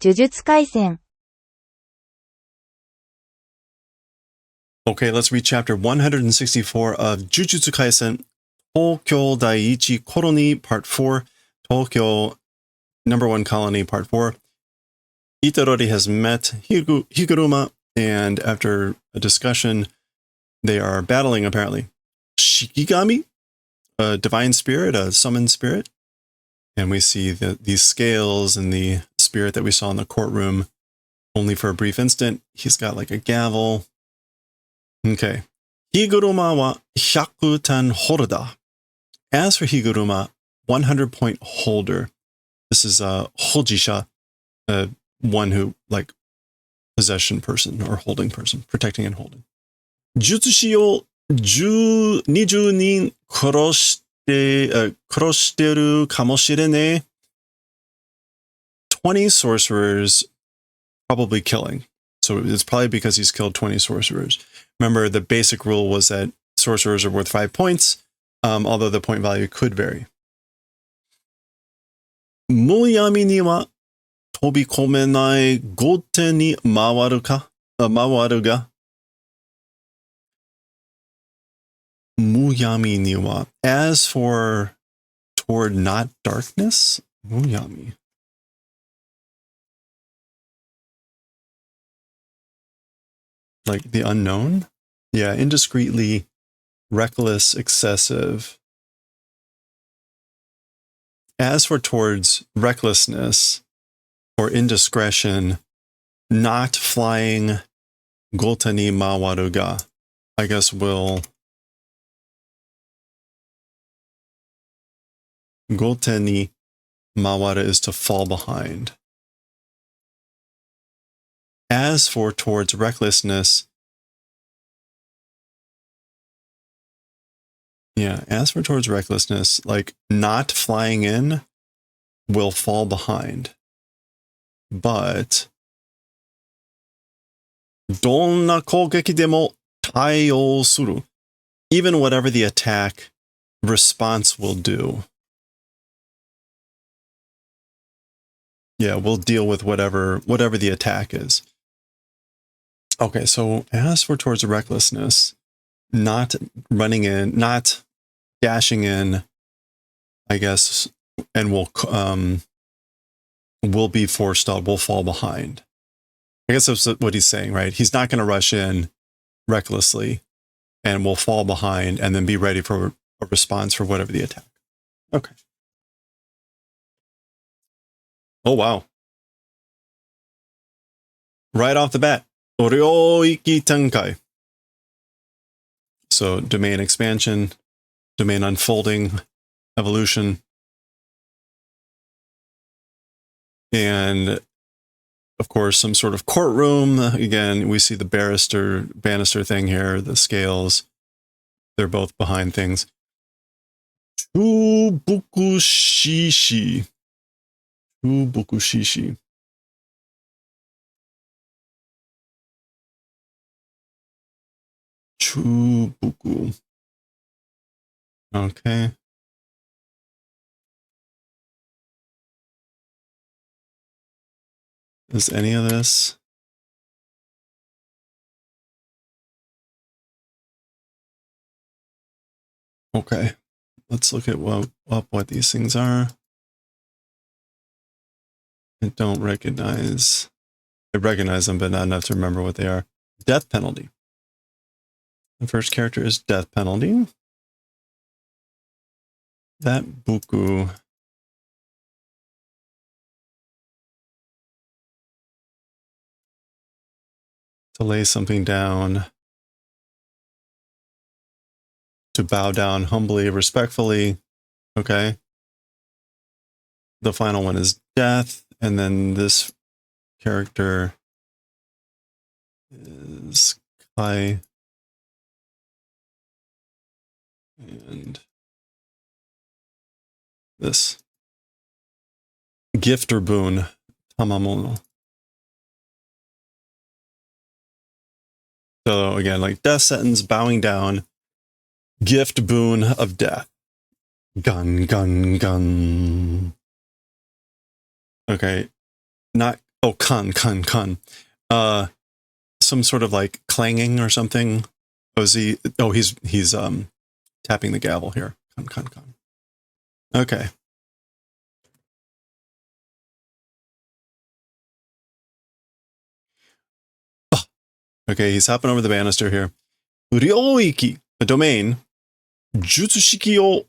呪術廻戦 Okay, let's read chapter 164 of Jujutsu Kaisen, Tokyo Daiichi Colony, Part 4, Tokyo Number 1 Colony, Part 4. Itadori has met Higuruma, and after a discussion, they are battling, apparently. Shikigami, a divine spirit, a summoned spirit. And we see these scales and the spirit that we saw in the courtroom only for a brief instant. He's got like a gavel. Okay. Higuruma wa 100 holder. As for Higuruma, 100-point holder. This is a hojisha, one who, like, possession person or holding person, protecting and holding. Jutsushi o 20人殺してるかもしれねえ. 20 sorcerers probably killing. So it's probably because he's killed 20 sorcerers. Remember, the basic rule was that sorcerers are worth 5 points, although the point value could vary. むやみには飛び込めない後手に回るが。むやみには. As for toward not darkness, むやみ. Like the unknown? Yeah, indiscreetly, reckless, excessive. As for towards recklessness or indiscretion, not flying gota ni mawaru ga, I guess will gota ni mawaru is to fall behind. As for towards recklessness, like not flying in will fall behind. But どんな攻撃でも対応する. Even whatever the attack response will do. Yeah, we'll deal with whatever the attack is. Okay, so as for towards recklessness, not running in, not dashing in, I guess, and will be forestalled, will fall behind. I guess that's what he's saying, right? He's not going to rush in recklessly and will fall behind and then be ready for a response for whatever the attack. Okay. Oh, wow. Right off the bat. Oryoiki Tenkai. So domain expansion, domain unfolding, evolution. And of course, some sort of courtroom. Again, we see the banister thing here, the scales. They're both behind things. Chubukushishi. Chubukushishi. Chubuku. Okay. Is any of this? Okay. Let's look at what these things are. I don't recognize. I recognize them, but not enough to remember what they are. Death penalty. The first character is death penalty. That buku. To lay something down. To bow down humbly, respectfully. Okay. The final one is death. And then this character is Kai. And this gift or boon, Tamamono. So again, like death sentence, bowing down, gift boon of death. Gun, gun, gun. Okay. Oh, kan. Some sort of like clanging or something. Oh, is he? Oh, he's tapping the gavel here. Kan. Okay. Oh, okay, he's hopping over the banister here. Ryoiki, a domain. Jutsushiki o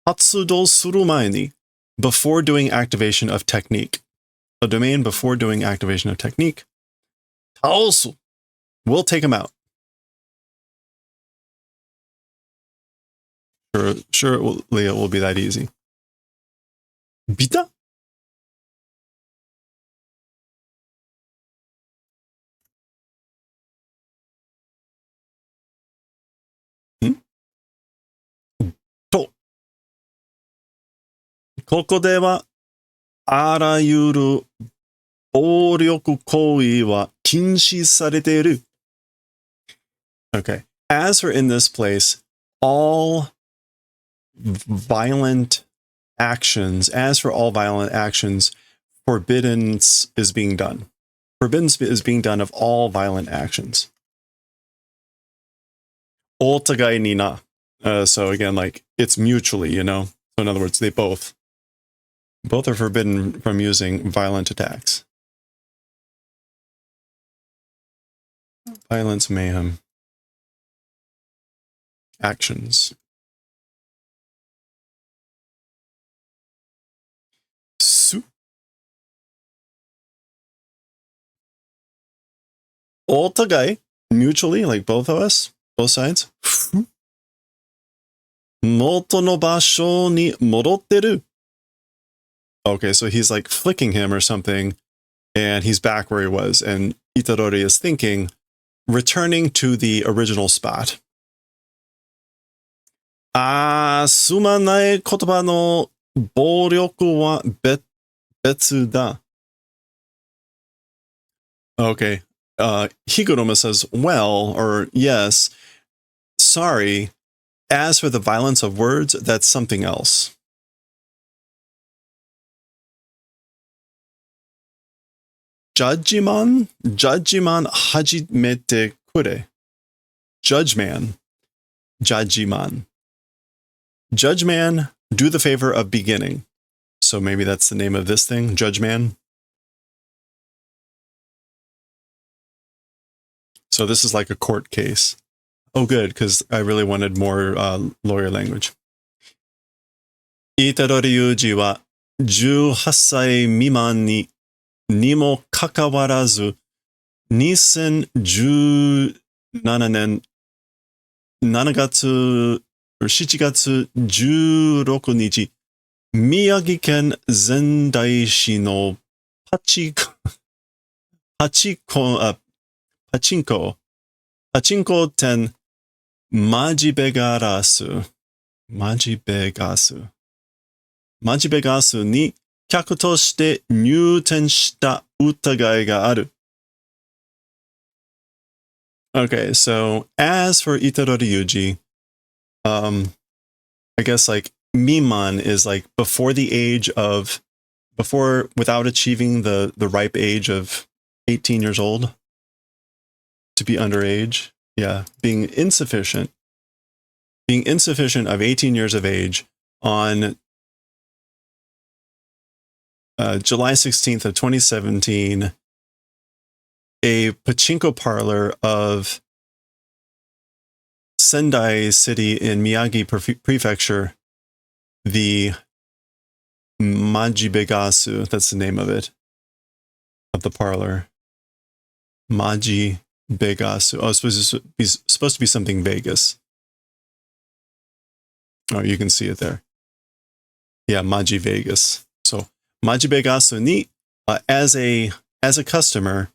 hatsudou suru mae ni, before doing activation of technique. A domain before doing activation of technique. Taosu. We'll take him out. Sure, Leah, will be that easy. Bita? To. ここでは、あらゆる暴力行為は禁止されている. Okay. As for in this place, all violent actions, forbidden is being done. Forbidden is being done of all violent actions. お互いにな. So again, like, it's mutually, you know? So in other words, they both are forbidden from using violent attacks. Violence, mayhem. Actions. Su. お互い, mutually, like both of us, both sides. 元の場所に戻ってる. Okay, so he's like flicking him or something, and he's back where he was, and Itadori is thinking, returning to the original spot. すまない言葉の暴力は別だ. Okay. Higuruma says, well, or yes, sorry. As for the violence of words, that's something else. Judgeman hajimete kure. Judgeman. Judgeman, do the favor of beginning. So maybe that's the name of this thing, Judgeman. So this is like a court case. Oh, good, because I really wanted more lawyer language. Itadori Yuji wa 18歳未満にもかかわらず、2017年7月16日、宮城県仙台市のパチンコ店マジベガスに客として入店した疑いがある. Okay, so as for Itadori Yuji, I guess like Miman is like without achieving the ripe age of 18 years old, to be underage. Yeah, being insufficient of 18 years of age on July 16th of 2017, a pachinko parlor of Sendai City in Miyagi Prefecture, the Majibegasu, that's the name of it, of the parlor. Majibegasu. Oh, it's supposed to be something Vegas. Oh, you can see it there. Yeah, Maji Vegas. So Majibegasu ni, as a customer,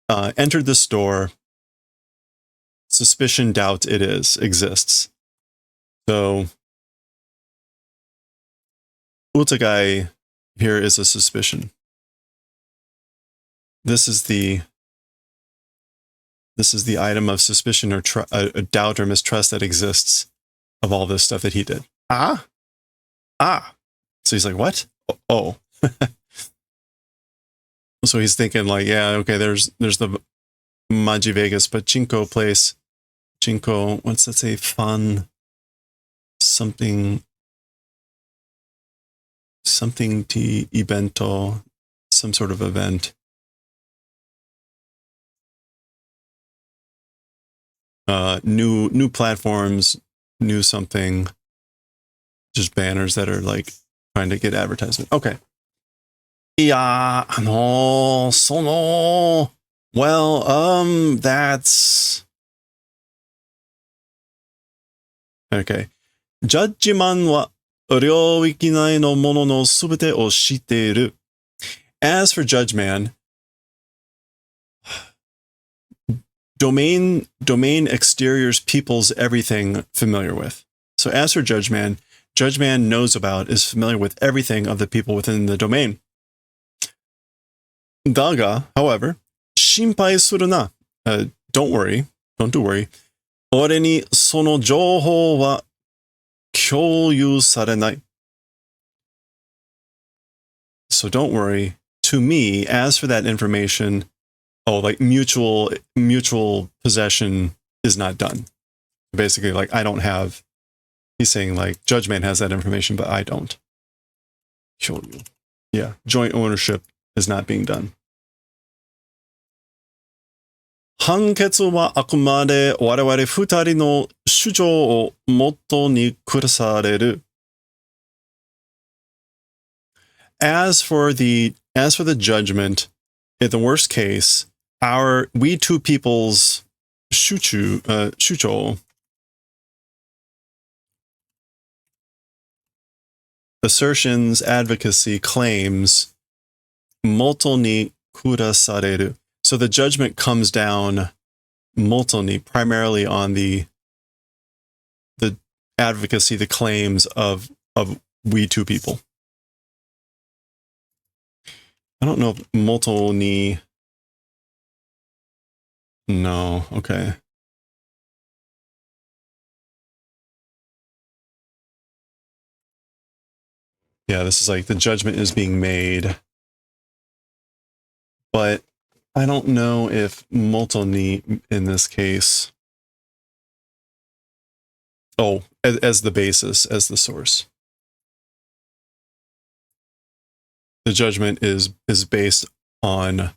entered the store. Suspicion, doubt exists. So utagai here is a suspicion. This is the item of suspicion or a doubt or mistrust that exists of all this stuff that he did. So he's like, what? Oh. So he's thinking like, yeah, okay, there's the Maji Vegas pachinko place. Pachinko, what's that say? Fun something to evento, some sort of event. New platforms, new something, just banners that are like trying to get advertisement. Okay. Yeah, that's okay. ジャッジマンは領域内のもののすべてを知っている. As for Judge Man, domain exteriors people's everything familiar with. So as for Judge Man knows about, is familiar with everything of the people within the domain. Daga, however, 心配するな. Don't worry. 俺にその情報は共有されない. So don't worry. To me, as for that information, like mutual possession is not done. Basically, like I don't have. He's saying like Judge Man has that information, but I don't. Yeah, joint ownership is not being done. 判決はあくまで我々二人の主張をもとに下される. As for the judgment, in the worst case, we two people's shucho, assertions, advocacy, claims, moto ni kurasareru. So the judgment comes down moto ni, primarily on the advocacy, the claims of we two people. I don't know if moto ni. No, okay. Yeah, this is like the judgment is being made. But I don't know if moto ni in this case. Oh, as the basis, as the source. The judgment is based on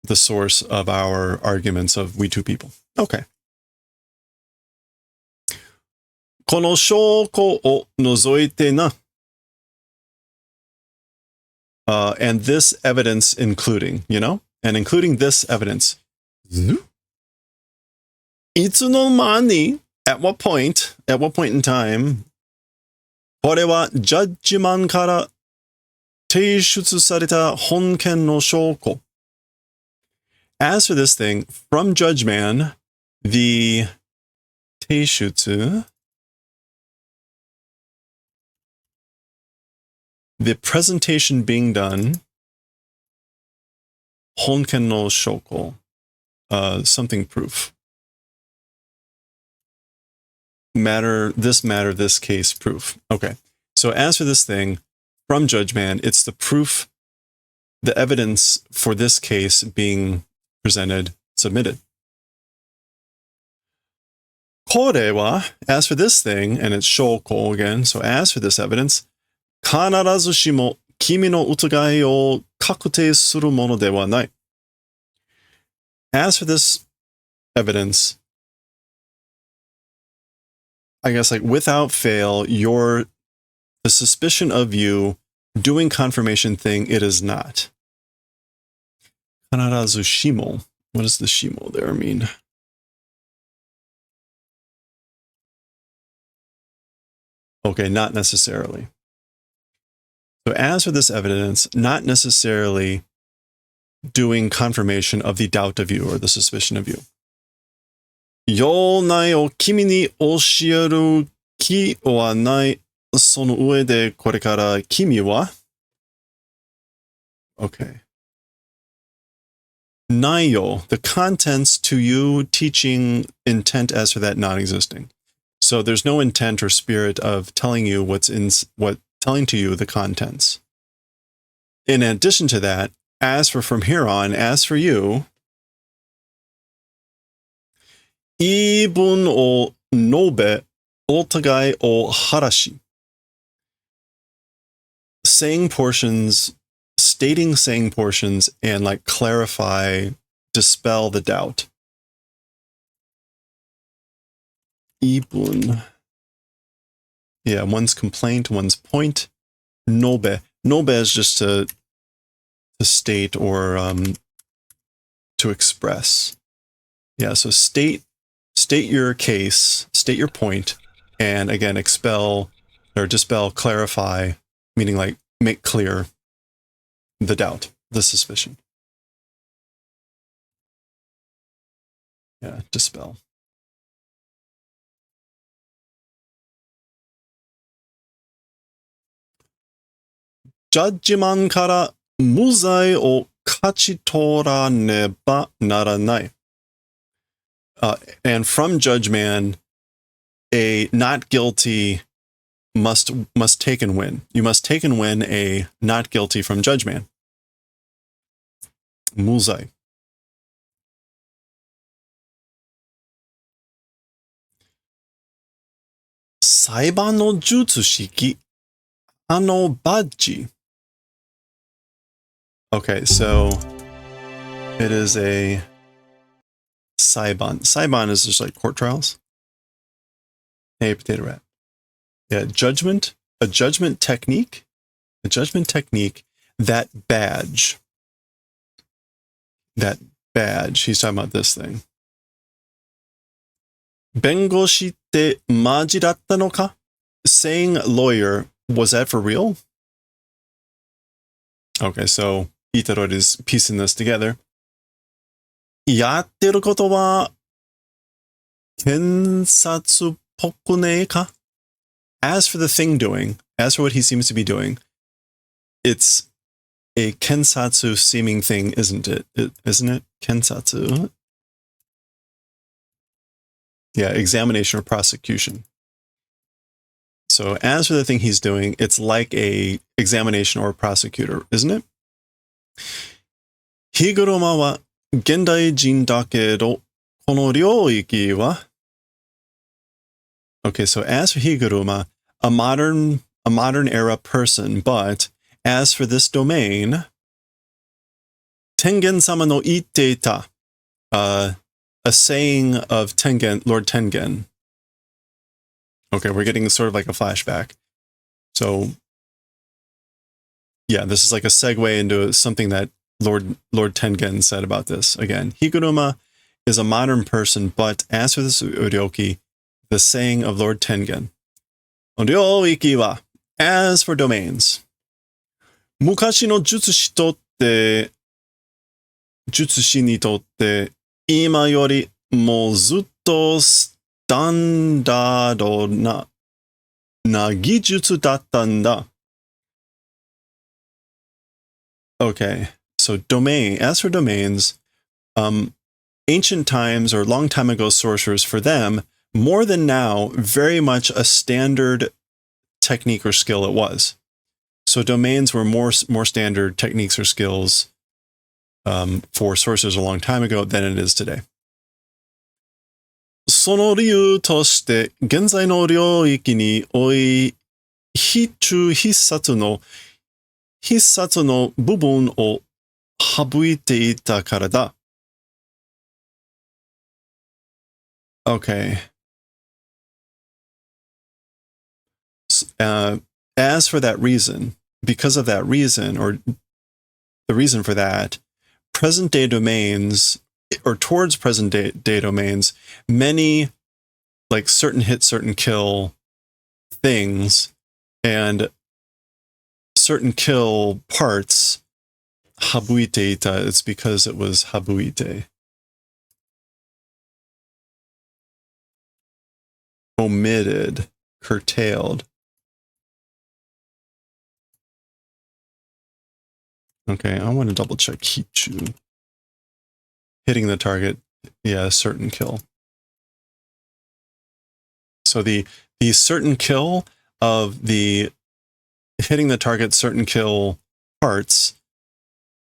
the source of our arguments of we two people. Okay. この証拠を除いてな. And this evidence including, and including this evidence. いつの間に, at what point in time, これはジャッジマンから提出された本件の証拠. As for this thing, from Judge Man, the teishutsu, the presentation being done, honken no shoko, something proof. This case proof. Okay. So as for this thing, from Judge Man, it's the proof, the evidence for this case being presented, submitted. これは, as for this thing, and it's shoko again, so as for this evidence, 必ずしも君の疑いを確定するものではない. As for this evidence, I guess like without fail, the suspicion of you doing confirmation thing, it is not. 必ずしも. What does the shimo there mean? Okay, not necessarily. So as for this evidence, not necessarily doing confirmation of the doubt of you or the suspicion of you. 要内を君に教える気はない。その上でこれから君は? Okay. 内容, the contents to you, teaching, intent as for that non-existing. So there's no intent or spirit of telling you telling to you the contents. In addition to that, as for from here on, as for you, 言い分を述べ、お互いを晴らし. Saying portions, stating saying portions, and like clarify, dispel the doubt. 言い分. Yeah, one's complaint, one's point. Nobe. Nobe is just to state or to express. Yeah, so state your case, state your point, and again, expel or dispel, clarify, meaning like make clear the doubt, the suspicion. Yeah, dispel. Judgment から無罪を勝ち取らねばならない。And from judgment, a not guilty must take and win. You must take and win a not guilty from judgment. 無罪. Saiban no jutsu shiki, ano baji. Okay, so it is a Saiban. Saiban is just like court trials. Hey, potato rat. Yeah, judgment, a judgment technique, that badge. He's talking about this thing. 弁護士ってマジだったのか? Saying lawyer, was that for real? Okay, so Itadori is piecing this together. やってることは検察っぽくねえか? As for the thing doing, as for what he seems to be doing, it's a kensatsu seeming thing, isn't it? Isn't it? Kensatsu? Yeah, examination or prosecution. So as for the thing he's doing, it's like a examination or a prosecutor, isn't it? Higuruma wa gendai jin dakedo, kono ryoiki wa? Okay, so as for Higuruma, a modern era person, but as for this domain, Tengen-sama no itteita, a saying of Tengen, Lord Tengen. Okay, we're getting sort of like a flashback. So, yeah, this is like a segue into something that Lord Tengen said about this. Again, Higuruma is a modern person, but as for this Uryoki, the saying of Lord Tengen. Ryoiki wa, as for domains. Mukashi no jutsushi ni totte, ima yori mo zutto standardo na gijutsu datta n da. Okay, so domain. As for domains, ancient times or long time ago sorcerers, for them, more than now, very much a standard technique or skill it was. So domains were more standard techniques or skills for sorcerers a long time ago than it is today. その理由として、現在の領域におい、必殺の部分を省いていたからだ。Okay. As for that reason, because of that reason, or the reason for that, present day domains, or towards present day domains, many like certain hit, certain kill things and certain kill parts, habuiteita, it's because it was habuite. Omitted, curtailed. Okay, I want to double check Hichu. Hitting the target, yeah, certain kill. So the certain kill of the hitting the target certain kill parts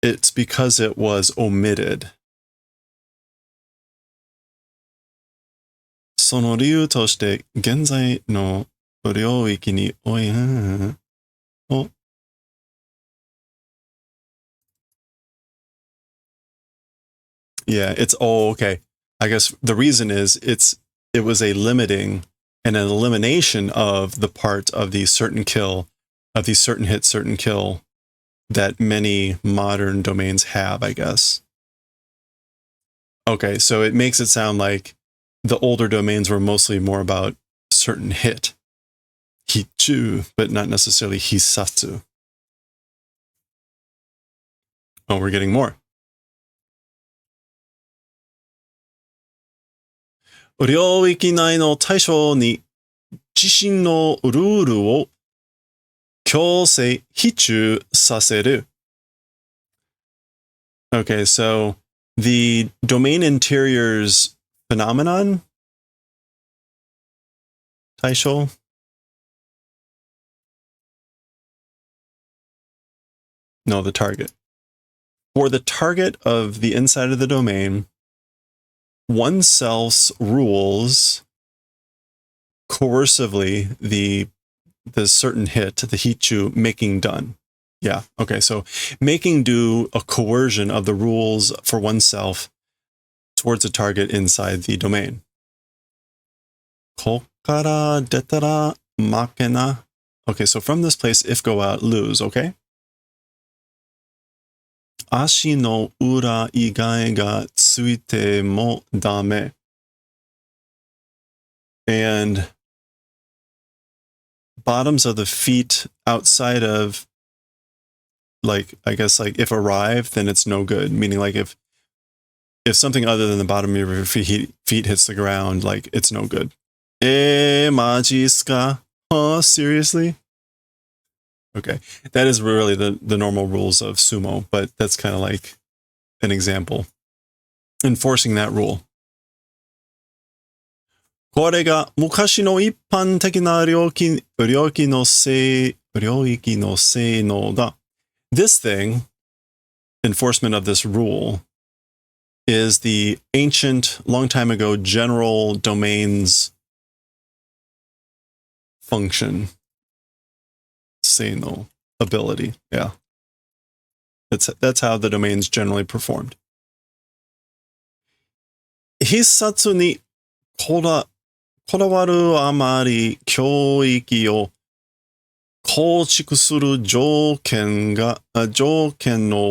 it's because it was omitted. その理由として、現在の領域におい、Yeah, it's okay. I guess the reason is it was a limiting and an elimination of the part of the certain kill, of the certain hit, certain kill that many modern domains have, I guess. Okay, so it makes it sound like the older domains were mostly more about certain hit, hichu, but not necessarily hisatsu. Oh, we're getting more. 領域内の対象に自身のルールを強制必中させる. Okay, so the domain interior's phenomenon, 対象? No, the target. For the target of the inside of the domain, oneself's rules coercively the certain hit, the hichu, making done. Yeah, okay, so making do a coercion of the rules for oneself towards a target inside the domain. こっから出たら負けな. Okay, so from this place, if go out, lose, okay? 足の裏以外がついてもダメ. And bottoms of the feet outside of, like, I guess, like, if arrived, then it's no good. Meaning, like, if something other than the bottom of your feet hits the ground, like, it's no good. Maji desu ka? Huh? Seriously? Okay. That is really the normal rules of sumo, but that's kind of like an example. Enforcing that rule. これが昔の一般的な領域の性能だ. This thing, enforcement of this rule, is the ancient, long time ago, general domain's function. Seino, ability, yeah. That's how the domain's generally performed. Hisatsu ni こだわるあまり教域を構築する条件の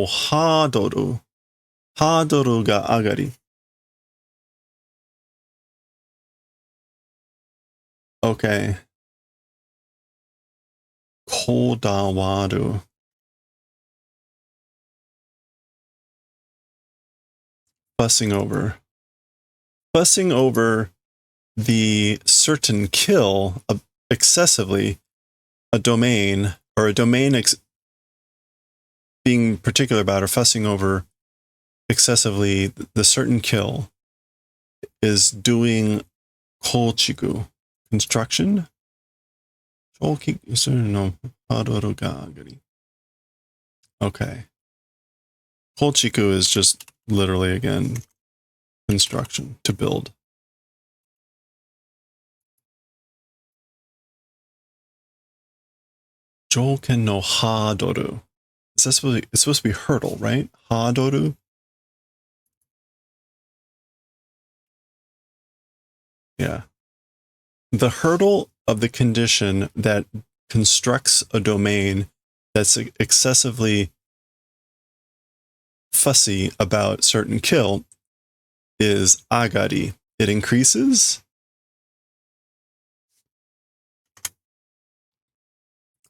ハードルが上がり. Okay. こだわる. Fussing over the certain kill excessively, a domain, or a domain being particular about or fussing over excessively the certain kill is doing kochiku, construction. Okay. Kochiku is just literally, again, construction, to build. Jouken no hadoru. It's supposed to be hurdle, right? Hadoru. Yeah. The hurdle of the condition that constructs a domain that's excessively fussy about certain kill is agari. It increases.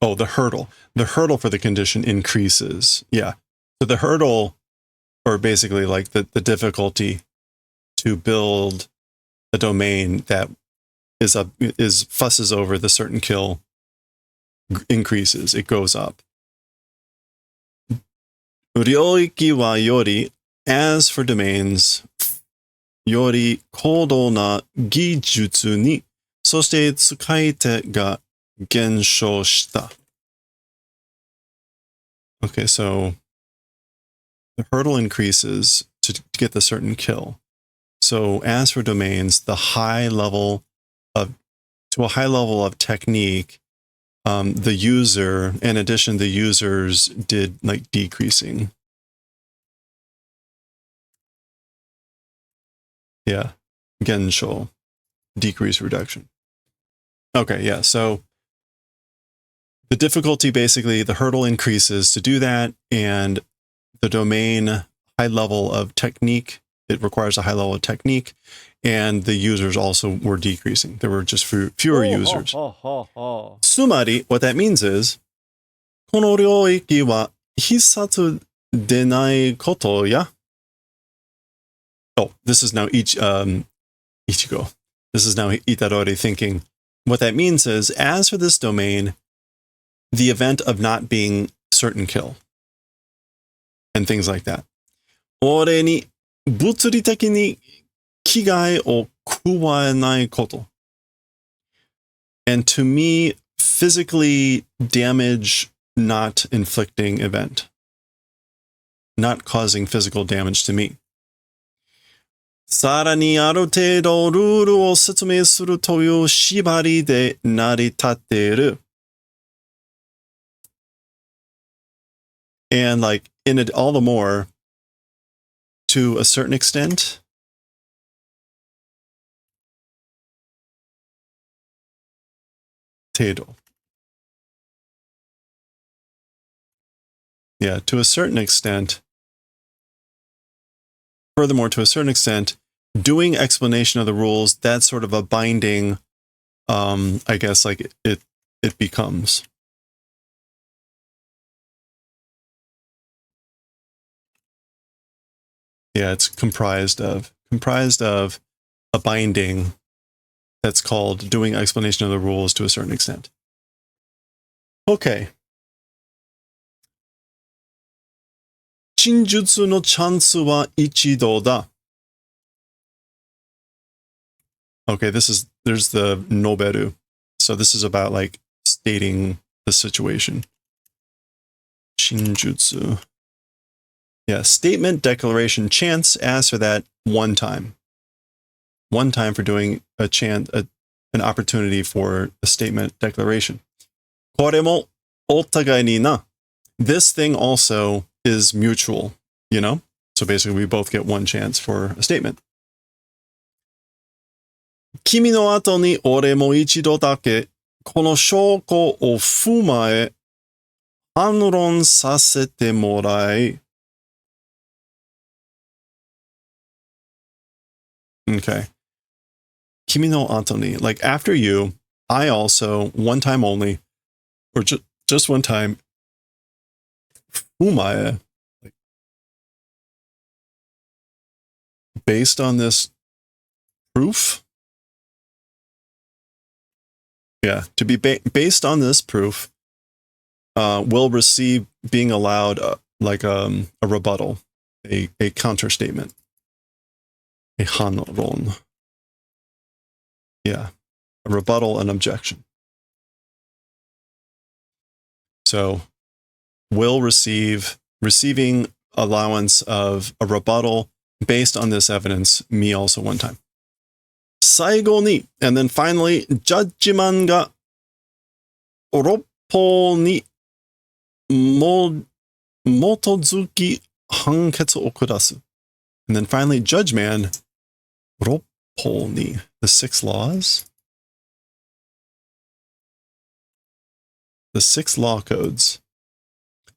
Oh, the hurdle. The hurdle for the condition increases. Yeah. So the hurdle, or basically like the difficulty to build a domain that is fusses over the certain kill increases. It goes up. Ryoiki wa yori, as for domains, yori kodo na gijutsu ni, そして使い手が減少した. Okay, so the hurdle increases to get the certain kill. So as for domains, to a high level of technique, the user, in addition, the users did like decreasing. Yeah. Gensho. Decrease reduction. Okay, yeah. So the difficulty, basically, the hurdle increases to do that, and the domain high level of technique, it requires a high level of technique, and the users also were decreasing. There were just fewer users. Sumari, what that means is, この領域は必殺でないことや. Oh, this is now Ichigo. This is now Itadori thinking. What that means is, as for this domain, the event of not being certain kill and things like that. 俺に物理的に危害を加えないこと. And to me, physically damage not inflicting event. Not causing physical damage to me. さらにある程度ルールを説明するという縛りで成り立っている. And like in it, all the more, to a certain extent, Teido. Yeah, to a certain extent. Furthermore, to a certain extent, doing explanation of the rules, that's sort of a binding, I guess, like it becomes. Yeah, it's comprised of a binding that's called doing explanation of the rules to a certain extent. Okay. 陳述のチャンスは一度だ. Okay, there's the noberu. So this is about like stating the situation. Shinjutsu. Yeah, statement, declaration, chance. Ask for that one time. One time for doing an opportunity for a statement, declaration. これもお互いにな. This thing also is mutual, you know? So basically we both get one chance for a statement. 君の後に俺も一度だけこの証拠を踏まえ反論させてもらい. Okay. 君の後に, like after you, I also, one time only, or just one time, 踏まえ, like, based on this proof. Yeah, to be based on this proof, will receive being allowed like a rebuttal, a counter statement, a hanron. Yeah, a rebuttal, an objection. So, will receiving allowance of a rebuttal based on this evidence, me also one time. 最後に, and then finally, ジャッジマンが六法に基づき判決を下す. And then finally, Judge Man, 六法に, the 6 laws? The 6 law codes.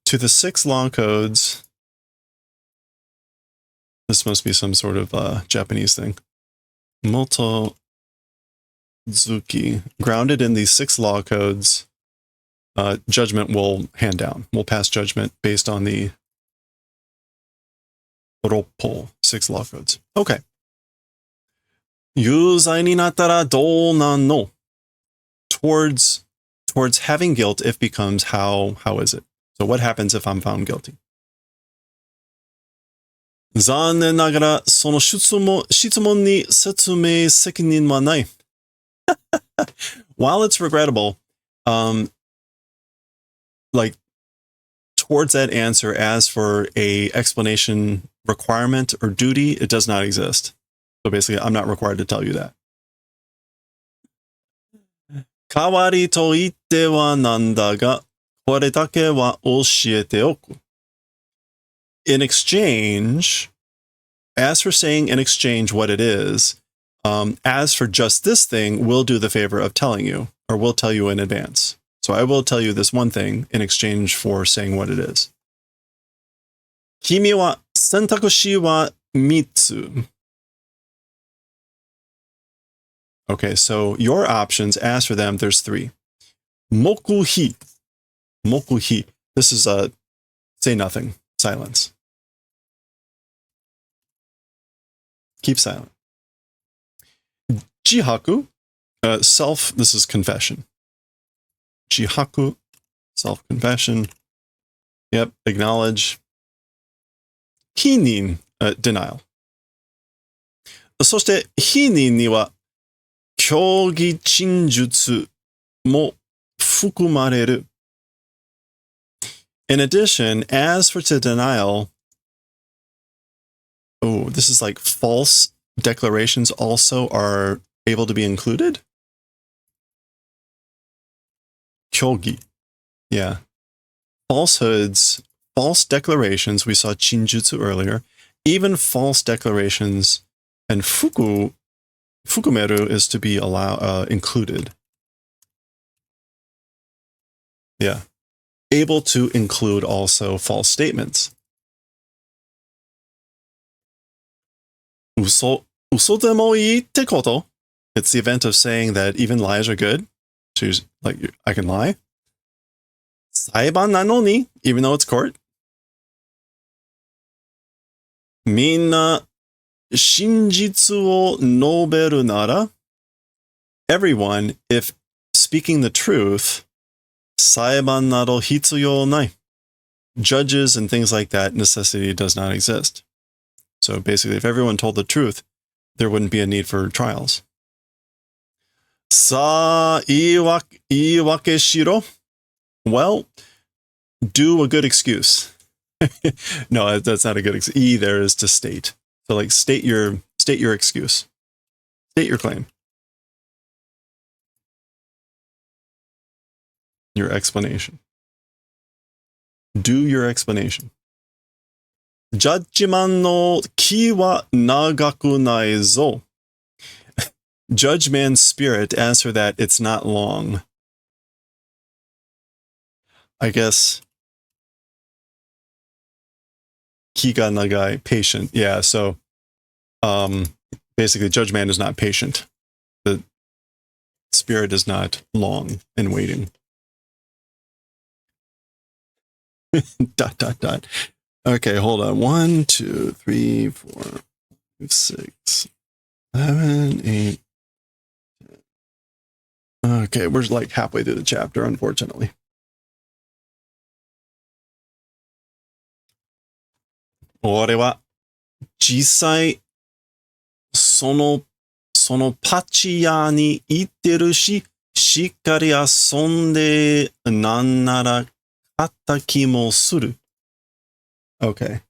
To the 6 law codes, this must be some sort of Japanese thing. Motozuki, grounded in these 6 law codes, judgment will hand down. We'll pass judgment based on the Roppo, 6 law codes. Okay. 有罪になったらどうなんの? Towards having guilt, if becomes how is it? So what happens if I'm found guilty? 残念ながらその質問に説明責任はない. While it's regrettable, like towards that answer. As for a explanation requirement or duty, it does not exist. So basically, I'm not required to tell you that. 代わりと言ってはなんだが、これだけは教えておく。In exchange, as for saying in exchange what it is, as for just this thing, we'll do the favor of telling you, or we'll tell you in advance. So I will tell you this one thing in exchange for saying what it is. 君は選択肢は3つ. Okay, so your options, as for them, there's 3. Mokuhi. Mokuhi. This is say nothing. Silence. Keep silent. Jihaku. Self. This is confession. Jihaku. Self-confession. Yep. Acknowledge. Hinin. Denial. そして、非認には、競技陳述も含まれる. In addition, as for to denial, oh, this is like false declarations also are able to be included? 競技. Yeah. Falsehoods, false declarations, we saw chinjutsu earlier, even false declarations, and fukumeru is to be included. Yeah. Able to include also false statements. 嘘でもいいってこと? It's the event of saying that even lies are good. So like, I can lie. 裁判なのに, even though it's court. みんな真実を述べるなら, everyone, if speaking the truth, 裁判など必要ない. Judges and things like that, necessity does not exist. So basically, if everyone told the truth, there wouldn't be a need for trials. さあ、言い訳しろ. Well, do a good excuse. No, that's not a good excuse. E there is to state. So like state your excuse. State your claim. Your explanation. Do your explanation. ジャッジマンの気は長くないぞ. Judge man's spirit, as for that, it's not long. I guess 気が長い, patient. Yeah, so basically judge man is not patient. The spirit is not long in waiting. ... Okay, hold on. 1, 2, 3, 4, 5, 6, 7, 8. Okay, we're like halfway through the chapter, unfortunately. 俺は実際そのパチ屋に行ってるし、しっかり遊んでなんなら買った気もする. Okay.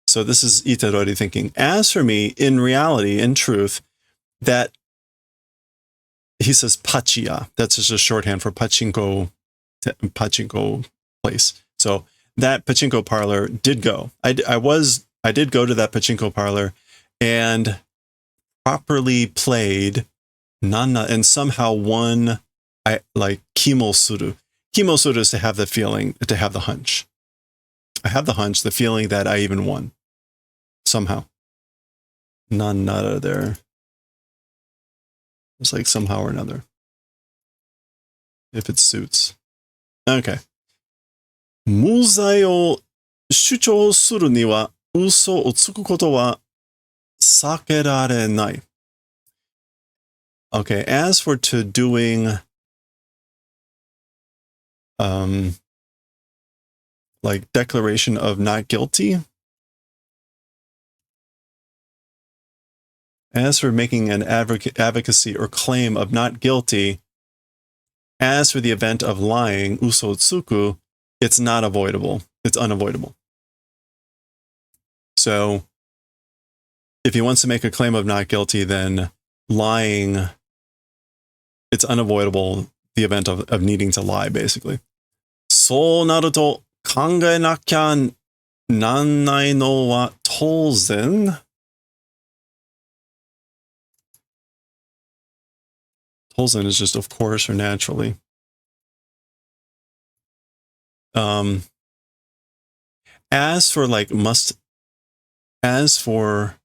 So this is Itadori thinking, as for me, in reality, in truth, that he says pachiya. That's just a shorthand for pachinko place. So that pachinko parlor did go. I did go to that pachinko parlor and properly played Nana and somehow won. I like kimosuru. Kimosuru is to have the feeling, to have the hunch. I have the hunch, the feeling that I even won. Somehow. Nada there. It's like somehow or another. If it suits. Okay. 無罪を主張するには嘘をつくことは避けられない. Okay, as for to doing like declaration of not guilty, as for making an advocacy or claim of not guilty, As for the event of lying, usotsuku, it's not avoidable. It's unavoidable. So if he wants to make a claim of not guilty, then lying, it's unavoidable, the event of needing to lie, basically. そうなると考えなきゃなんないのは当然。Tolzen is just of course or naturally. As for like as for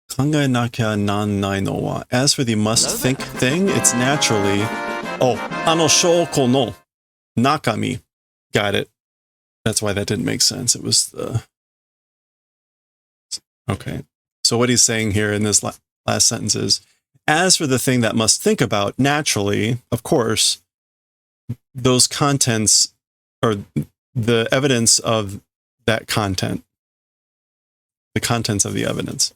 考えなきゃなんないのは, as for the must think thing, it's naturally, 証拠の中身. Got it. That's why that didn't make sense. It was the... Okay. So what he's saying here in this last sentence is, as for the thing that must think about, naturally, of course, those contents, or the evidence of that content, the contents of the evidence.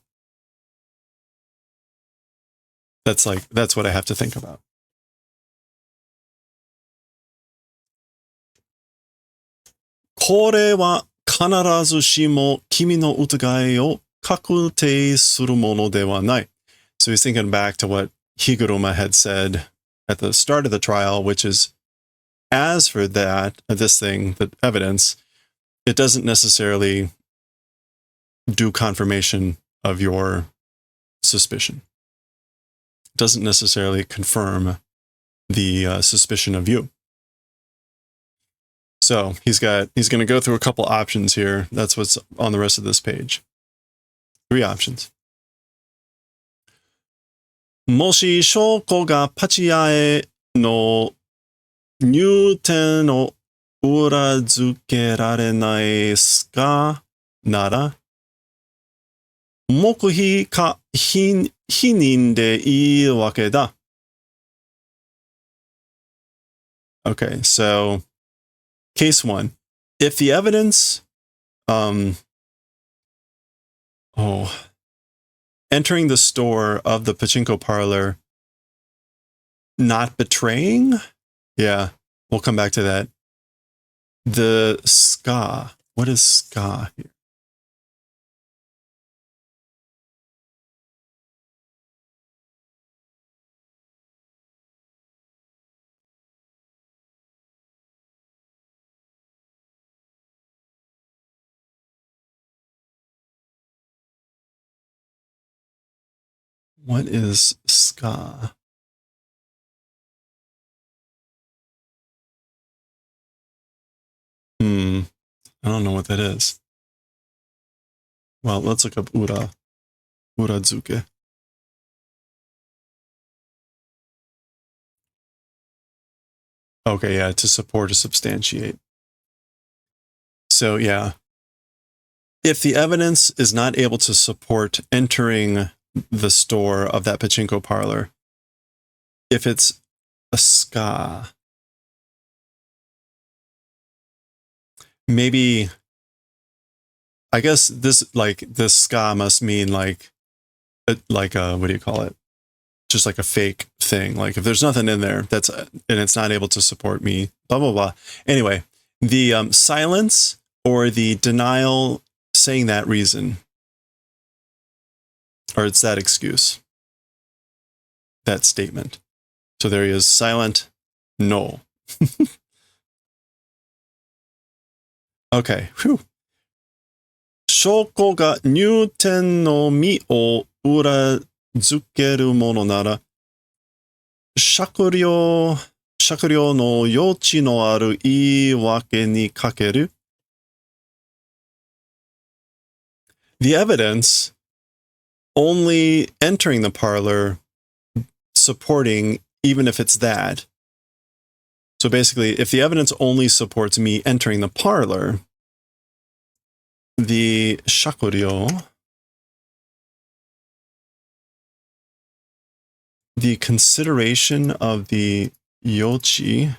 That's what I have to think about. これは必ずしも君の疑いを確定するものではない. So he's thinking back to what Higuruma had said at the start of the trial, which is, as for this thing, the evidence, it doesn't necessarily do confirmation of your suspicion. It doesn't necessarily confirm the suspicion of you. So he's going to go through a couple options here. That's what's on the rest of this page. 3 options. もし証拠がパチ屋への入店を裏付けられないすかなら、黙秘か否認でいいわけだ. Okay, so case 1. If the evidence, entering the store of the pachinko parlor, not betraying? Yeah, we'll come back to that. The ska. What is ska here? What is ska? I don't know what that is. Well, let's look up urazuke. Okay, yeah, to support or substantiate. So, yeah. If the evidence is not able to support entering the store of that pachinko parlor, if it's a ska, maybe, I guess this ska must mean like a, what do you call it? Just like a fake thing. Like if there's nothing in there and it's not able to support me, blah, blah, blah. Anyway, the silence or the denial saying that reason, or it's that excuse, that statement. So there he is, silent, no. Okay, whew. 証拠が入店のみを裏付けるものなら、酌量の余地のある言い訳に欠ける. The evidence only entering the parlor supporting, even if it's that. So basically, if the evidence only supports me entering the parlor, the shakuryo, the consideration of the yochi,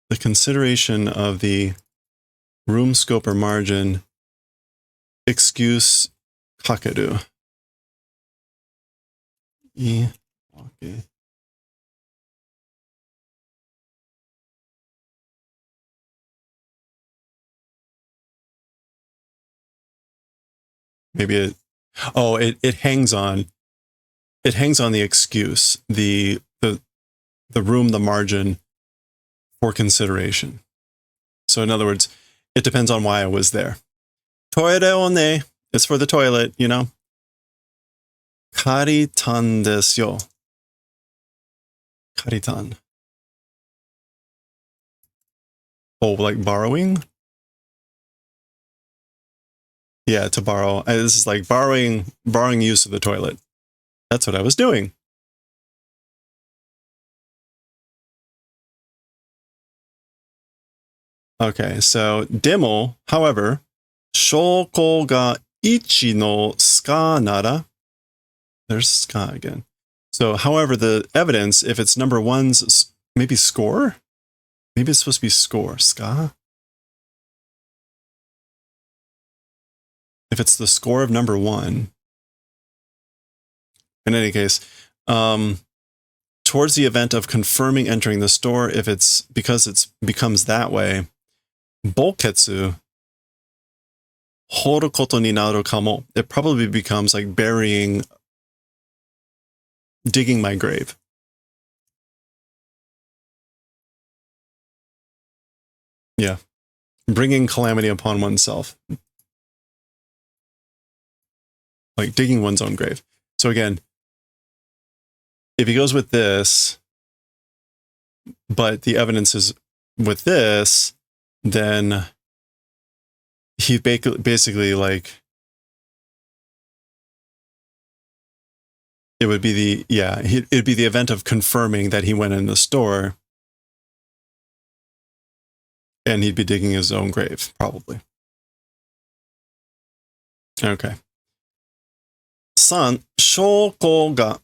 the consideration of the room scope or margin, excuse kakeru. Okay. Maybe it hangs on the excuse, the room, the margin for consideration. So in other words, it depends on why I was there. Toire is for the toilet, you know. Karitan desu yo. Karitan. Oh, like borrowing? Yeah, to borrow. This is like borrowing use of the toilet. That's what I was doing. Okay, so demo, however, shoko ga ichi no ska nara. There's ska again. So, however, the evidence, if it's number one's, maybe score? Maybe it's supposed to be score. Ska? If it's the score of number one. In any case, towards the event of confirming entering the store, if it's because it becomes that way, Bolketsu horu koto ni naru kamo. It probably becomes like digging my grave. Yeah. Bringing calamity upon oneself. Like digging one's own grave. So again, if he goes with this, but the evidence is with this, then he basically like, it would be it'd be the event of confirming that he went in the store, and he'd be digging his own grave, probably. Okay. 3、証拠が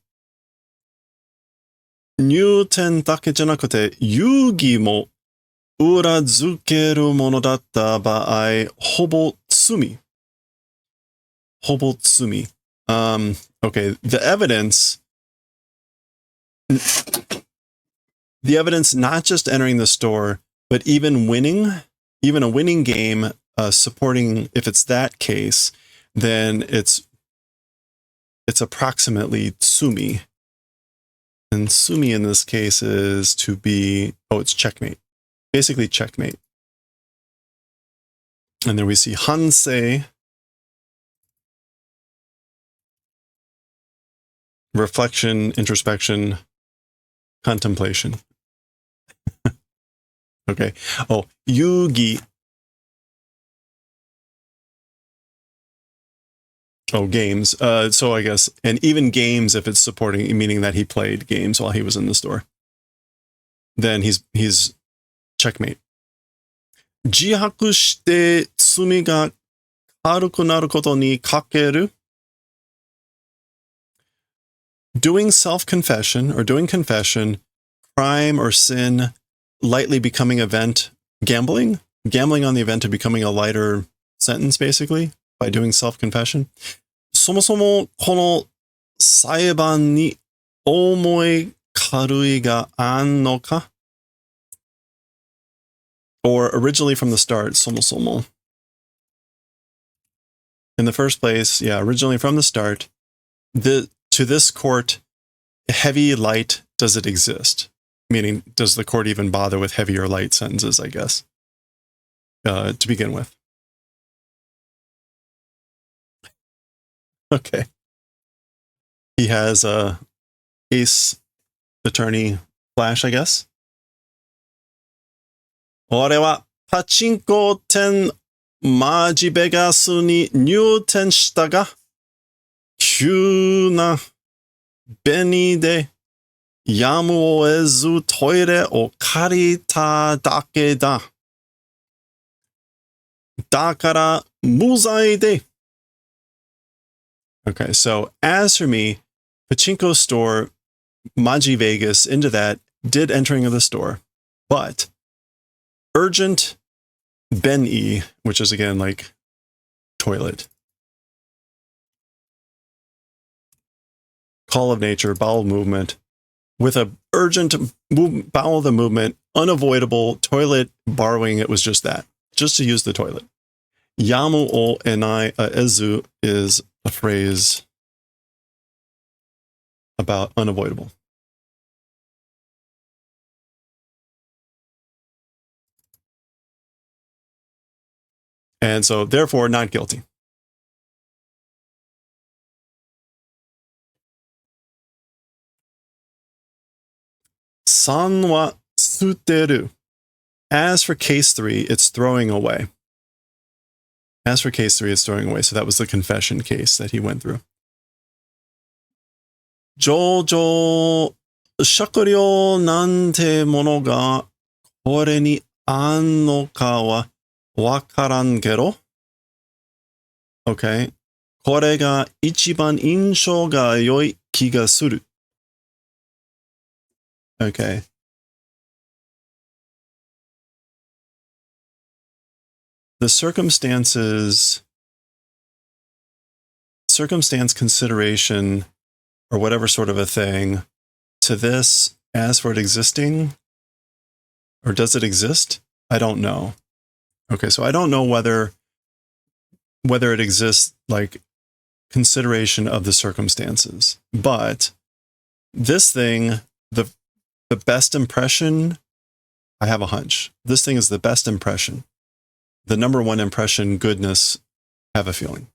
入店だけじゃなくて遊戯も裏付けるものだった場合、ほぼ罪。Okay, the evidence not just entering the store, but even a winning game, supporting, if it's that case, then it's approximately tsumi. And tsumi in this case is to be, it's checkmate. Basically checkmate. And then we see hansei, reflection, introspection, contemplation. Okay. Oh, yugi. Oh, games. So I guess, and even games, if it's supporting, meaning that he played games while he was in the store, then he's checkmate. Jihaku shite tsumi ga karuku naru koto ni kakeru. Doing self-confession or doing confession, crime or sin, lightly becoming event, gambling on the event of becoming a lighter sentence, basically, by doing self-confession. そもそもこの裁判に重い軽いがあんのか? Or originally from the start, そもそも. In the first place, originally from the start, to this court, heavy, light, does it exist? Meaning, does the court even bother with heavy or light sentences, I guess, to begin with? Okay. He has a ace attorney flash, I guess. 俺はパチンコ店マジベガスに入店したが、急な紅でやむを得ずトイレを借りただけだ。だから無罪で。Okay, so as for me, pachinko store, Maji Vegas, into that, did entering of the store, but urgent ben-e, which is again like toilet. Call of nature, bowel movement, with a urgent bowel of the movement, unavoidable toilet borrowing. It was just that, just to use the toilet. Yamu o enai ezu is a phrase about unavoidable. And so, therefore, not guilty. San wa suteru. As for case 3, it's throwing away. As for case 3, it's throwing away. So that was the confession case that he went through. Jojo shakuryo nante mono ga kore ni anno ka wa wakaran kero. Okay. Kore ga ichiban inshou ga yoi ki ga suru. Okay. The circumstance consideration, or whatever sort of a thing, to this, as for it existing, or does it exist? I don't know. Okay, so I don't know whether it exists, like consideration of the circumstances. But this thing, the best impression, I have a hunch. This thing is the best impression. The number one impression, goodness, have a feeling.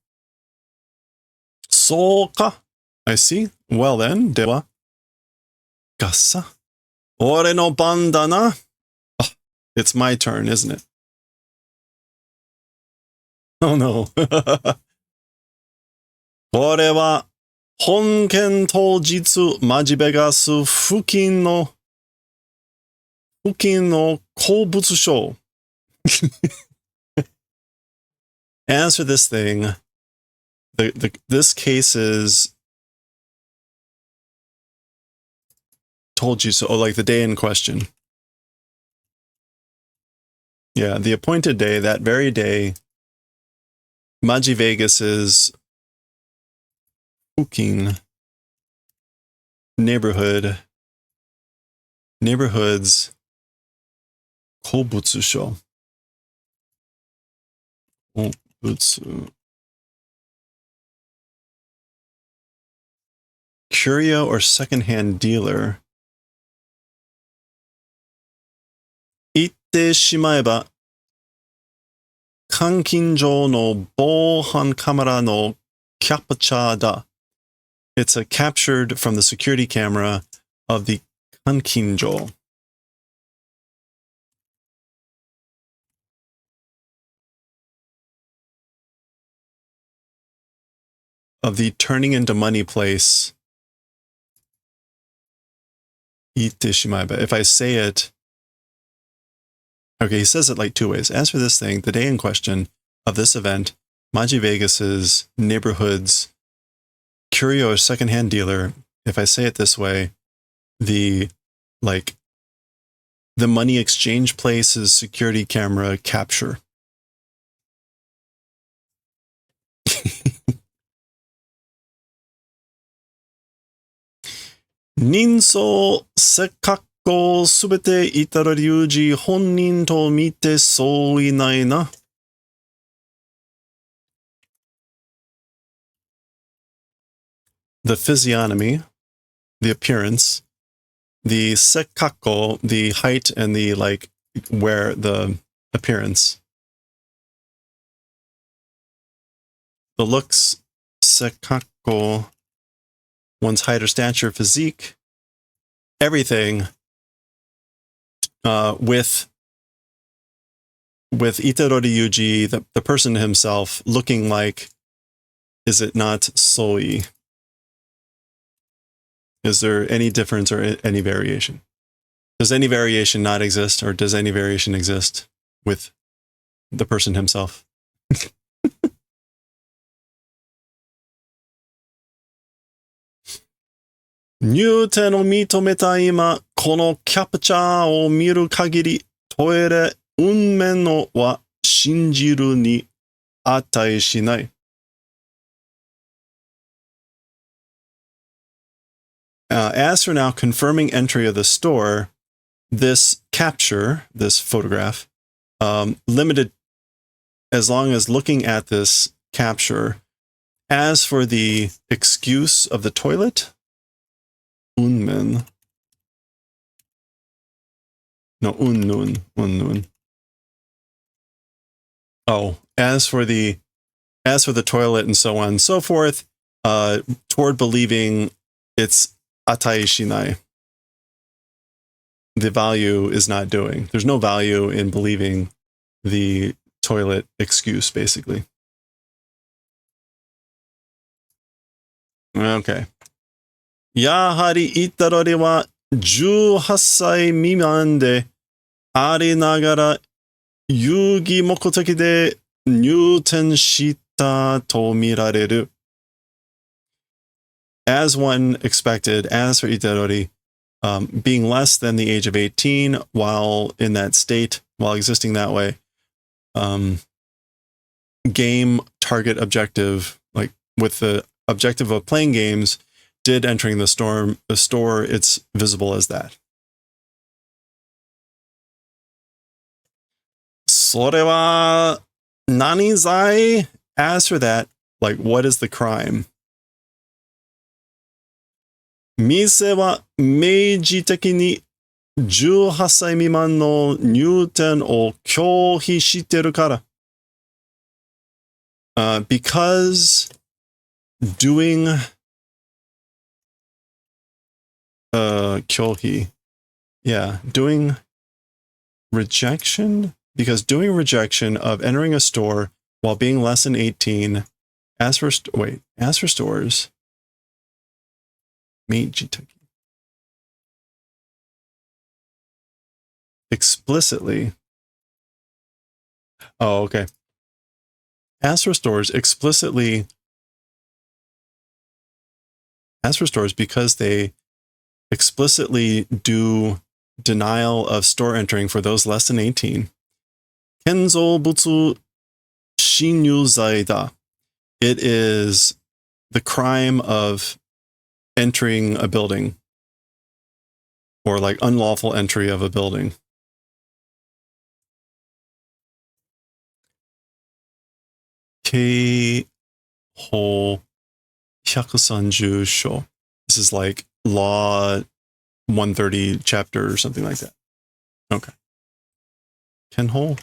Soka. I see. Well then, dewa. Gassa. Ore no ban da na. Oh, it's my turn, isn't it? Oh no. これは本件当日マジベガス付近の鉱物商 As for this thing, this case is told you so, like the day in question. Yeah, the appointed day, that very day, Maji Vegas's Fukin neighborhood's Kobutsu show. Kobutsu. Curio or secondhand dealer. 言ってしまえば、監禁場の防犯カメラのキャプチャーだ。It's a captured from the security camera of the kankinjo. Of the turning into money place. 言ってしまえば. If I say it, okay, he says it like two ways. As for this thing, the day in question of this event, Maji Vegas's neighborhood's curio or secondhand dealer, if I say it this way, the money exchange place's security camera capture. Ninso sekakko subete itara ryuji honnin to mite sou inai na. The physiognomy, the appearance, the sekakko, the height and the where the appearance. The looks, sekakko, one's height or stature, physique, everything with Itarori Yuji, the person himself, looking like, is it not Soi? Is there any difference or any variation? Does any variation not exist, or does any variation exist with the person himself?入店を認めた今、このキャプチャーを見る限り、トイレ運命のは信じるに値しない。As for now, confirming entry of the store, this capture, this photograph, limited as long as looking at this capture. As for the excuse of the toilet, unmen. No, unnun. Oh, as for the toilet and so on and so forth, toward believing it's atai shinai. The value is not doing. There's no value in believing the toilet excuse, basically. Okay. やはりイタロリは18歳未満でありながら遊戯目的で入店したとみられる。As one expected, as for Itarori, being less than the age of 18 while in that state, while existing that way, game target objective, like with the objective of playing games, did entering the store, it's visible as that. それは何罪? As for that, like, what is the crime? 店は明示的に18歳未満の入店を拒否してるから。Because doing 拒否. Yeah, doing rejection? Because doing rejection of entering a store while being less than 18, as for stores, explicitly. Oh, okay. As for stores, because they explicitly do denial of store entering for those less than 18. 建造物侵入罪だ. It is the crime of entering a building, or like unlawful entry of a building. Keiho 130章. This is like law 130 chapter or something like that. Okay. Kenho?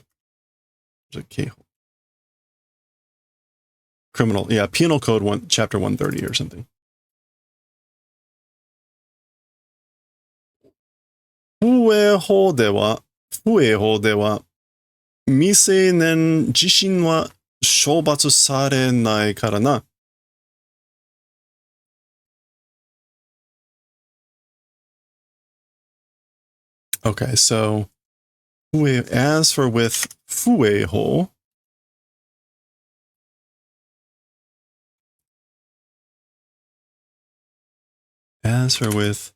There's a Keiho. Criminal. Yeah, Penal Code chapter 130 or something. 不営法では未成年自身は処罰されないからな。Okay, so as for with 不営法, as for with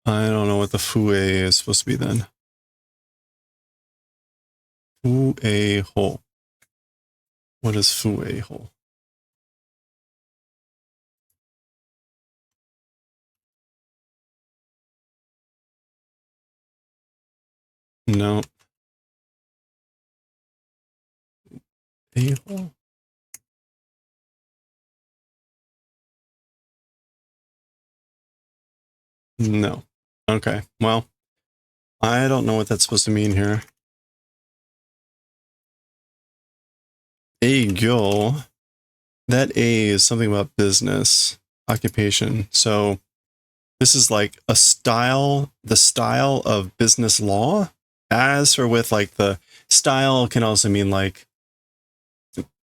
I don't know what the fue is supposed to be then. Fueiho. What is fueiho? No. Fueiho? No. Okay. Well, I don't know what that's supposed to mean here. Eigyo. That A is something about business, occupation. So this is like a style, the style of business law. As for with like the style can also mean like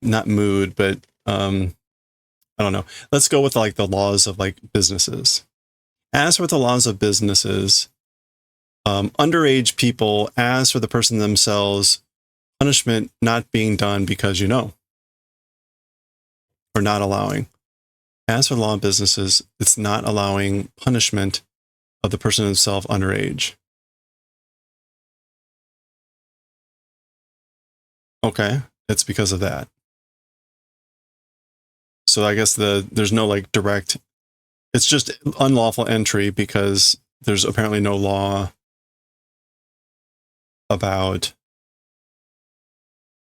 not mood, but I don't know. Let's go with like the laws of like businesses. As for the laws of businesses, underage people, as for the person themselves, punishment not being done because you know, or not allowing. As for the law of businesses, it's not allowing punishment of the person himself underage. Okay, it's because of that. So I guess there's no like direct. It's just unlawful entry because there's apparently no law about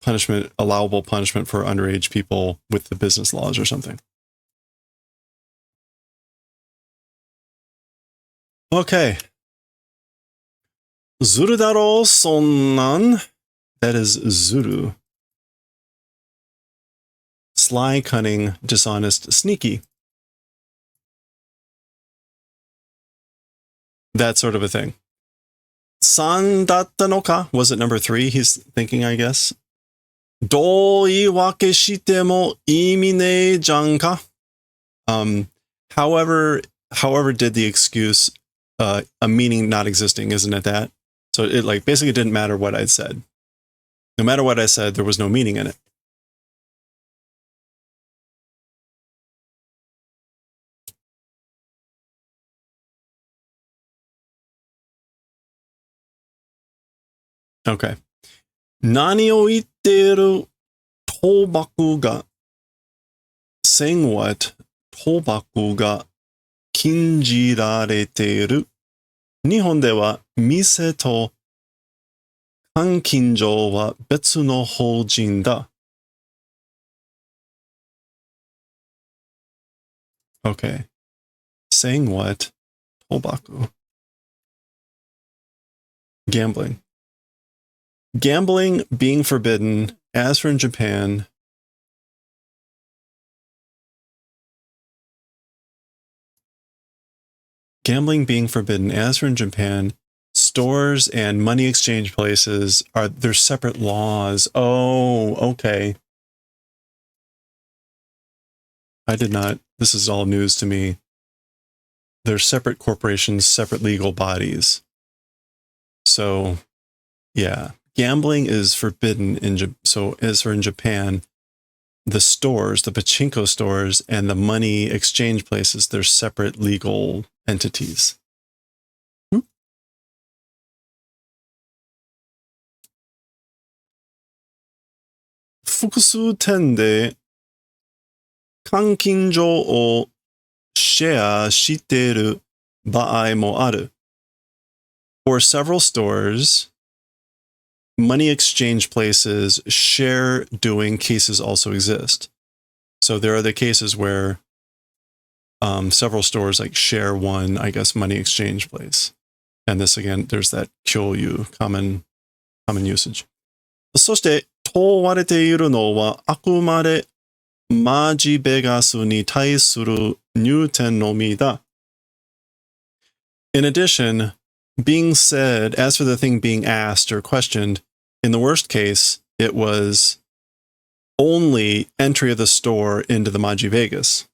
punishment, allowable punishment for underage people with the business laws or something. Okay. Zuru daro sonnan. That is zuru. Sly, cunning, dishonest, sneaky. That sort of a thing. San datta no ka? Was it number 3? He's thinking, I guess. Do iwake shite mo imi ne jan ka? However did the excuse a meaning not existing, isn't it that? So it like basically didn't matter what I'd said. No matter what I said, there was no meaning in it. Okay. Nani o itteru tobaku ga, saying what, tobaku ga kinjirareteru. Nihon de wa mise to kankinjou wa betsu no houjin da. Okay. Saying what? Tobaku. Gambling. Gambling being forbidden, as for in Japan. Gambling being forbidden, as for in Japan. Stores and money exchange places they're separate laws. Oh, okay. I did not. This is all news to me. They're separate corporations, separate legal bodies. So, yeah. Gambling is forbidden so as for in Japan, the stores, the pachinko stores and the money exchange places, they're separate legal entities. Fukusu ten de kankinjou o share shiteru baai mo aru. For several stores, money exchange places share doing cases also exist. So there are the cases where several stores like share one, I guess, money exchange place. And this again, there's that kyoyu, common usage. そして問われているのはあくまでマジベガスに対する入店のみだ。In addition, being said, as for the thing being asked or questioned, in the worst case, it was only entry of the store into the Maji Vegas.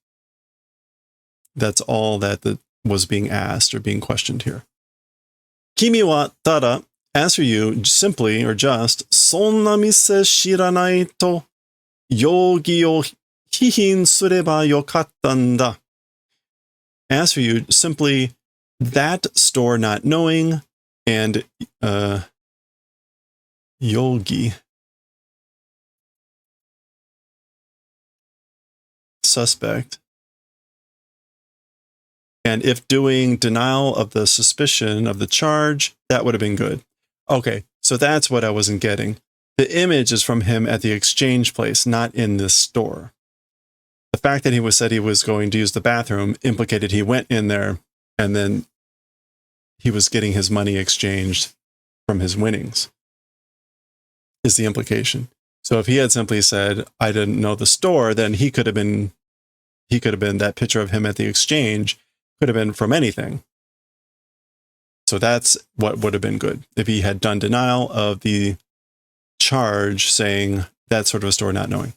That's all that was being asked or being questioned here. Kimi wa tada, as for you, simply or just, sonna mise shiranai to yogi o hihin sureba yokatta nda. As for you, simply that store not knowing and yogi, suspect. And if doing denial of the suspicion of the charge, that would have been good. Okay, so that's what I wasn't getting. The image is from him at the exchange place, not in this store. The fact that he said he was going to use the bathroom implicated he went in there and then he was getting his money exchanged from his winnings, is the implication. So if he had simply said, I didn't know the store, then he could have been that picture of him at the exchange could have been from anything. So that's what would have been good. If he had done denial of the charge, saying that sort of a store not knowing.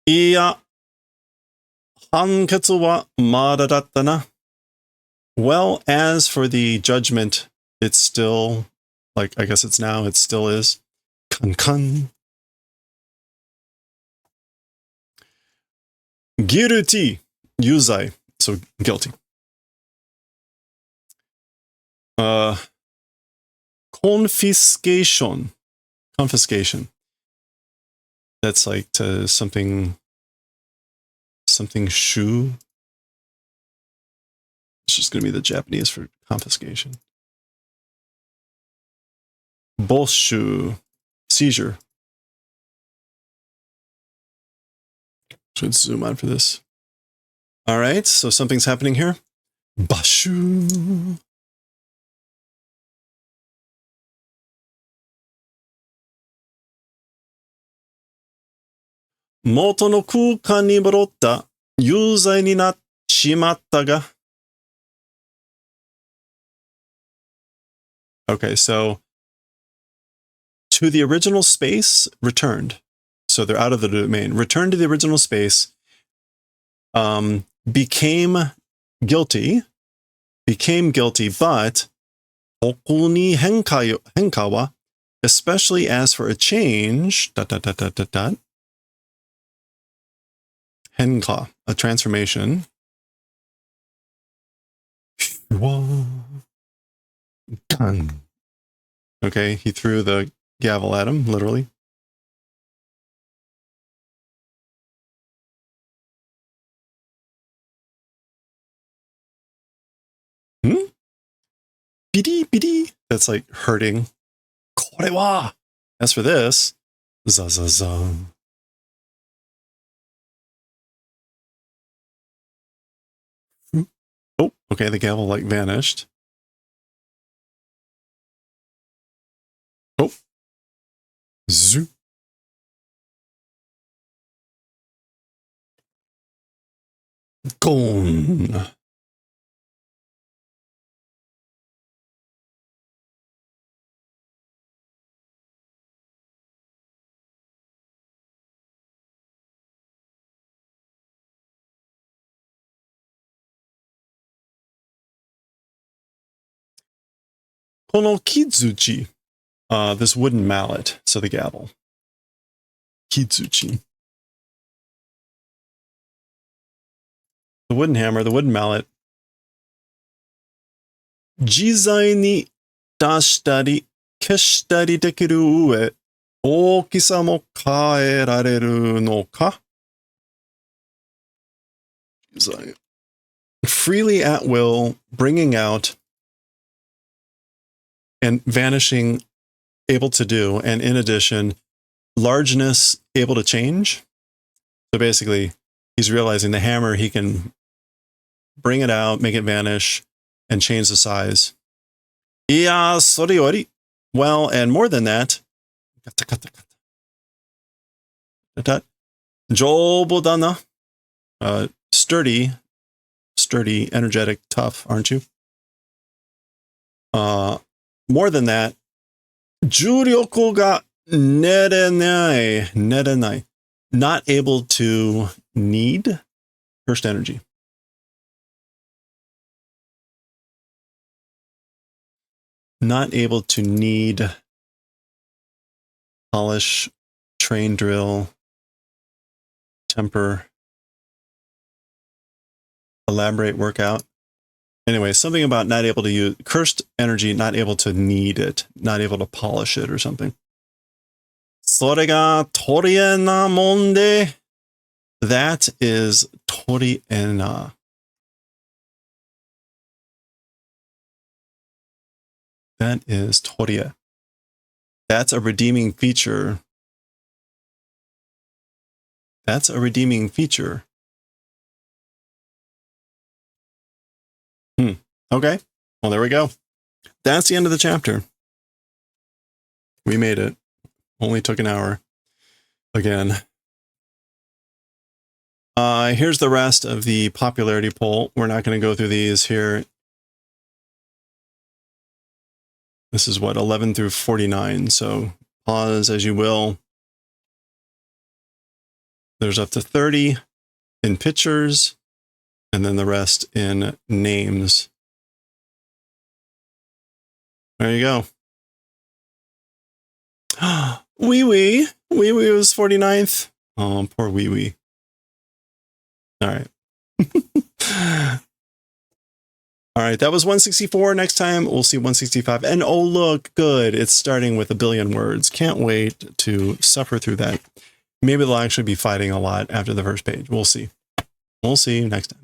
Iya, hanketsu wa mada datta na. Well, as for the judgment, it's still, like, I guess it's now, it still is. Kan. Guilty, yuzai, so guilty. Confiscation. That's like to something shu. It's just going to be the Japanese for confiscation. Bolshu, seizure. Should zoom on for this. All right, so something's happening here. Bashu. Moto no kukan ni morotta, yuzai ni natte shimatta ga. Okay, so to the original space, returned. So they're out of the domain. Returned to the original space, became guilty, but oku ni henka wa, especially as for a change, henka, a transformation. Done. Okay, he threw the gavel at him, literally. Bidi bidi. That's like hurting. Kore wa. As for this, za za za. Oh, okay, the gavel like vanished. Oh. Zoo. Gone. Kono kizuchi. This wooden mallet. So the gavel. Kizuchi. The wooden hammer, the wooden mallet. Jizai ni dashitari, keshitari dekiru ue, ookisa mo kaerareru no ka? Jizai. Freely at will, bringing out and vanishing, able to do, and in addition, largeness able to change. So basically, he's realizing the hammer, he can bring it out, make it vanish, and change the size. Iya, soriori. Well, and more than that, jobodana. Sturdy, energetic, tough, aren't you? More than that, juryoku ga nerenai. Not able to need first energy. Not able to need polish, train drill, temper, elaborate workout. Anyway, something about not able to use cursed energy, not able to need it, not able to polish it or something. それがtoriena monde. That is toriena. That is toria. That's a redeeming feature. That's a redeeming feature. Okay. Well, there we go. That's the end of the chapter. We made it. Only took an hour. Again. Here's the rest of the popularity poll. We're not going to go through these here. This is what, 11 through 49. So pause as you will. There's up to 30 in pictures, and then the rest in names. There you go. Wee Wee. Wee Wee was 49th. Oh, poor Wee Wee. All right. All right, that was 164. Next time, we'll see 165. And oh, look, good. It's starting with 1 billion words. Can't wait to suffer through that. maybe they'll actually be fighting a lot after the first page. We'll see. We'll see next time.